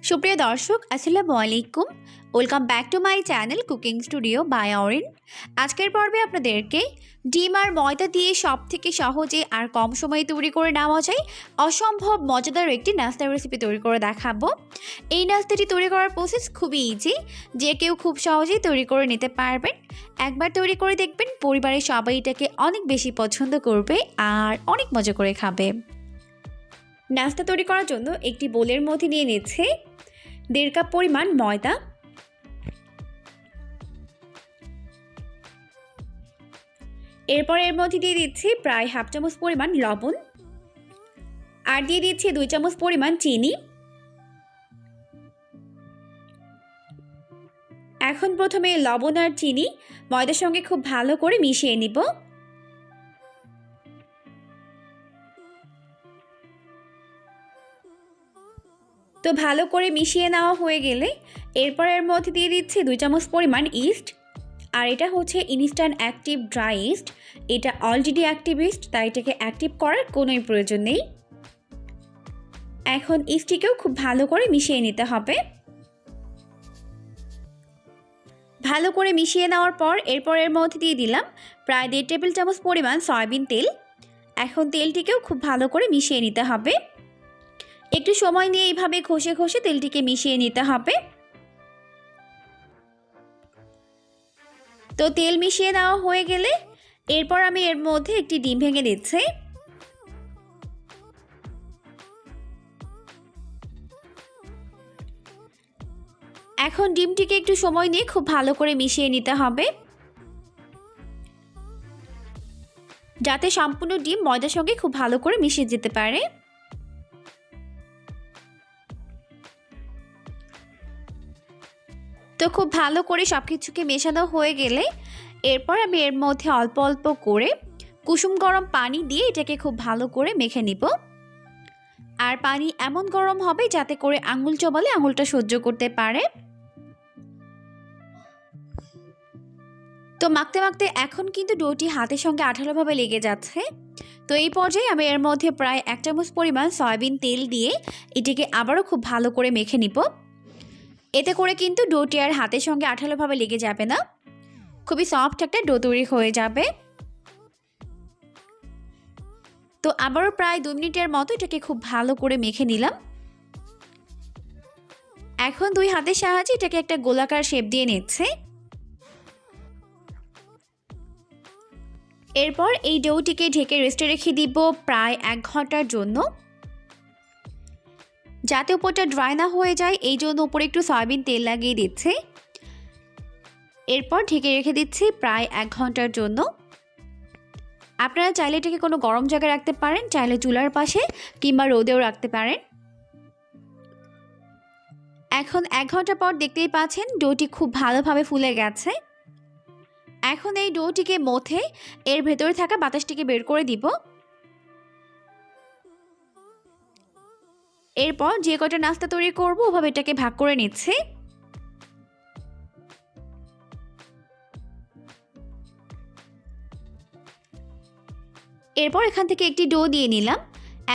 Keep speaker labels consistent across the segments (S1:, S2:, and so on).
S1: সুপ্রিয় দর্শক আসসালামু আলাইকুম। Welcome back to my channel cooking studio by Arin. আজকের পর্বে আপনাদেরকে ডিম আর ময়দা দিয়ে সবথেকে সহজে আর কম সময়ে তৈরি করে নেওয়া যায় অসম্ভব মজাদার একটি নাস্তা রেসিপি তৈরি করে দেখাবো। এই নাস্তাটি তৈরি করার প্রসেস খুবই ইজি, যে কেউ খুব সহজেই তৈরি করে নিতে পারবেন। একবার তৈরি করে দেখবেন, পরিবারের সবাই এটাকে অনেক বেশি পছন্দ করবে আর অনেক মজা করে খাবে। নাস্তা তৈরি করার জন্য একটি বোলের মধ্যে নিয়ে নিচ্ছে 1.5 কাপ পরিমাণ ময়দা, এরপর এর মধ্যে দিয়ে দিচ্ছি প্রায় হাফ চামচ পরিমাণ লবণ আর দিয়ে দিচ্ছি 2 চামচ পরিমাণ চিনি। এখন প্রথমে লবণ আর চিনি ময়দার সঙ্গে খুব ভালো করে মিশিয়ে নিব। তো ভালো করে মিশিয়ে নেওয়া হয়ে গেলে এরপর এর মধ্যে দিয়ে দিচ্ছি 2 চামচ পরিমাণ ইস্ট। আর এটা হচ্ছে ইনস্ট্যান্ট অ্যাক্টিভ ড্রাই ইস্ট, এটা অলরেডি অ্যাক্টিভ ইস্ট, তাই এটাকে অ্যাক্টিভ করার কোনোই প্রয়োজন নেই। এখন ইস্টটিকেও খুব ভালো করে মিশিয়ে নিতে হবে। ভালো করে মিশিয়ে নেওয়ার পর এরপর এর মধ্যে দিয়ে দিলাম প্রায় 1.5 টেবিল চামচ পরিমাণ সয়াবিন তেল। এখন তেলটিকেও খুব ভালো করে মিশিয়ে নিতে হবে। একটু সময় নিয়ে এইভাবে ঘষে ঘষে তেলটিকে মিশিয়ে নিতে হবে। তো তেল মিশিয়ে নেওয়া হয়ে গেলে এরপর আমি এর মধ্যে একটি ডিম ভেঙে দিচ্ছি। এখন ডিমটিকে একটু সময় নিয়ে খুব ভালো করে মিশিয়ে নিতে হবে, যাতে সম্পূর্ণ ডিম ময়দার সঙ্গে খুব ভালো করে মিশে যেতে পারে। তো খুব ভালো করে সব কিছুকে মেশানো হয়ে গেলে এরপর আমি এর মধ্যে অল্প অল্প করে কুসুম গরম পানি দিয়ে এটাকে খুব ভালো করে মেখে নিব। আর পানি এমন গরম হবে যাতে করে আঙুল চবালে আঙুলটা সহ্য করতে পারে। তো মাখতে মাখতে এখন কিন্তু ডোটি হাতের সঙ্গে আঠালোভাবে লেগে যাচ্ছে। তো এই পর্যায়ে আমি এর মধ্যে প্রায় 1 চামচ পরিমাণ সয়াবিন তেল দিয়ে এটিকে আবারও খুব ভালো করে মেখে নিব। এতে করে কিন্তু ডোটি আর হাতের সঙ্গে আঠালোভাবে লেগে যাবে না, খুবই সফট একটা ডো তৈরি হয়ে যাবে। তো আবারও প্রায় 2 মিনিটের মতো এটাকে খুব ভালো করে মেখে নিলাম। এখন 2 হাতের সাহায্যে এটাকে একটা গোলাকার শেপ দিয়ে নিচ্ছে। এরপর এই ডোটিকে ঢেকে রেস্টে রেখে দিব প্রায় 1 ঘন্টার জন্য, যাতে উপরটা ড্রাই না হয়ে যায়, এই জন্য উপরে একটু সয়াবিন তেল লাগিয়ে দিচ্ছি। এরপর ঢেকে রেখে দিচ্ছি প্রায় 1 ঘন্টার জন্য। আপনারা চাইলে এটাকে কোনো গরম জায়গায় রাখতে পারেন, চাইলে চুলার পাশে কিংবা রোদেও রাখতে পারেন। এখন 1 ঘন্টা পর দেখতেই পাচ্ছেন ডোটি খুব ভালোভাবে ফুলে গেছে। এখন এই ডোটিকে মথে এর ভেতরে থাকা বাতাসটিকে বের করে দিব। এরপর যে কটা নাস্তা তৈরি করব ওভাবে এটাকে ভাগ করে নিচ্ছি। এরপর এখান থেকে একটি ডো দিয়ে নিলাম।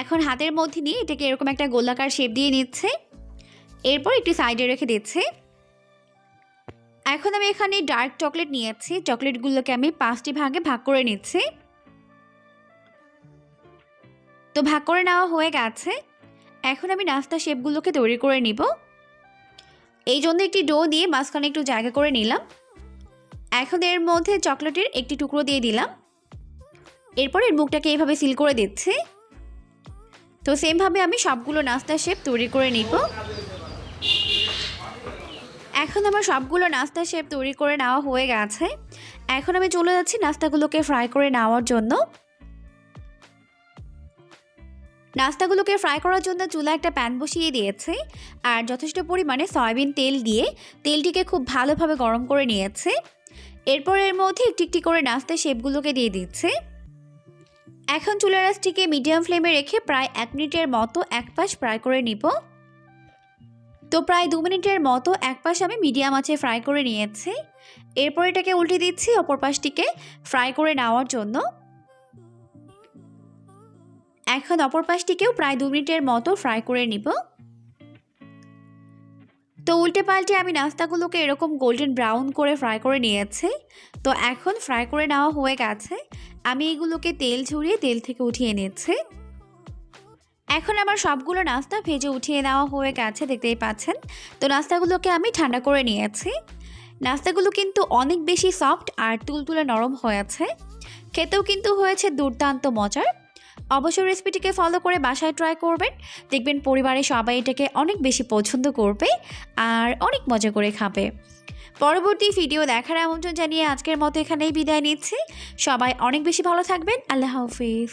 S1: এখন হাতের মধ্যে নিয়ে এটাকে এরকম একটা গোলাকার শেপ দিয়ে নিচ্ছে। এরপর একটি সাইডে রেখে দিচ্ছি। এখন আমি এখানে ডার্ক চকলেট নিয়েছি, চকলেটগুলোকে আমি 5টি ভাগে ভাগ করে নিচ্ছি। তো ভাগ করে নেওয়া হয়ে গেছে। এখন আমি নাস্তা শেপগুলোকে তৈরি করে নিব। এই জন্য একটি ডো দিয়ে মাঝখানে একটু জায়গা করে নিলাম। এখন এর মধ্যে চকলেটের একটি টুকরো দিয়ে দিলাম। এরপর এর মুখটাকে এইভাবে সিল করে দিচ্ছি। তো সেমভাবে আমি সবগুলো নাস্তা শেপ তৈরি করে নিব। এখন আমার সবগুলো নাস্তা শেপ তৈরি করে নেওয়া হয়ে গেছে। এখন আমি চলে যাচ্ছি নাস্তাগুলোকে ফ্রাই করে নেওয়ার জন্য। নাস্তাগুলোকে ফ্রাই করার জন্য চুলা একটা প্যান বসিয়ে দিয়েছে আর যথেষ্ট পরিমাণে সয়াবিন তেল দিয়ে তেলটিকে খুব ভালোভাবে গরম করে নিয়েছে। এরপর এর মধ্যে একটি একটি করে নাস্তা শেপগুলোকে দিয়ে দিচ্ছে। এখন চুলার আঁচটিকে মিডিয়াম ফ্লেমে রেখে প্রায় 1 মিনিটের মতো এক পাশ ফ্রাই করে নিব। তো প্রায় 2 মিনিটের মতো এক পাশ আমি মিডিয়াম আঁচে ফ্রাই করে নিয়েছি। এরপর এটাকে উল্টে দিচ্ছি অপর পাশটিকে ফ্রাই করে নেওয়ার জন্য। এখন অপর পাশটিকেও প্রায় 2 মিনিটের মতো ফ্রাই করে নিব। তো উল্টে পাল্টে আমি নাস্তাগুলোকে এরকম গোল্ডেন ব্রাউন করে ফ্রাই করে নিয়েছি। তো এখন ফ্রাই করে নেওয়া হয়ে গেছে, আমি এগুলোকে তেল ঝরিয়ে তেল থেকে উঠিয়ে নিচ্ছি। এখন আমার সবগুলো নাস্তা ভেজে উঠিয়ে নেওয়া হয়ে গেছে, দেখতেই পাচ্ছেন। তো নাস্তাগুলোকে আমি ঠান্ডা করে নিয়েছি। নাস্তাগুলো কিন্তু অনেক বেশি সফট আর তুলতুলে নরম হয়েছে, খেতেও কিন্তু হয়েছে দুর্দান্ত মজার। অবশ্যই রেসিপিটিকে ফলো করে বাসায় ট্রাই করবেন, দেখবেন পরিবারের সবাই এটাকে অনেক বেশি পছন্দ করবে আর অনেক মজা করে খাবে। পরবর্তী ভিডিও দেখার আমন্ত্রণ জানিয়ে আজকের মতো এখানেই বিদায় নিচ্ছি। সবাই অনেক বেশি ভালো থাকবেন। আল্লাহ হাফিজ।